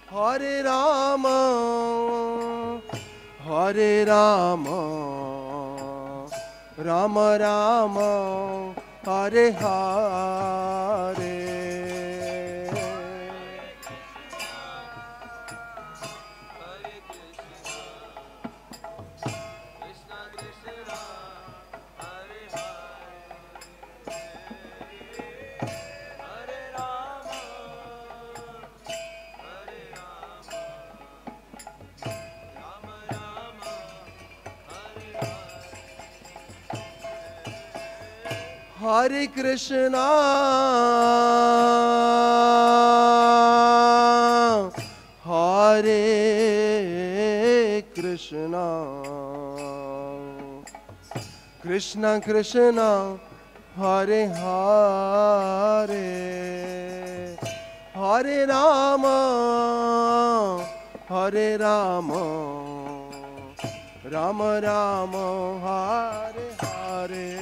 Hare Rama, Hare Rama, Rama Rama, Hare Hare. Hare Krishna, Hare Krishna, Krishna Krishna, Hare Hare, Hare Rama, Hare Rama, Rama Rama, Hare Hare.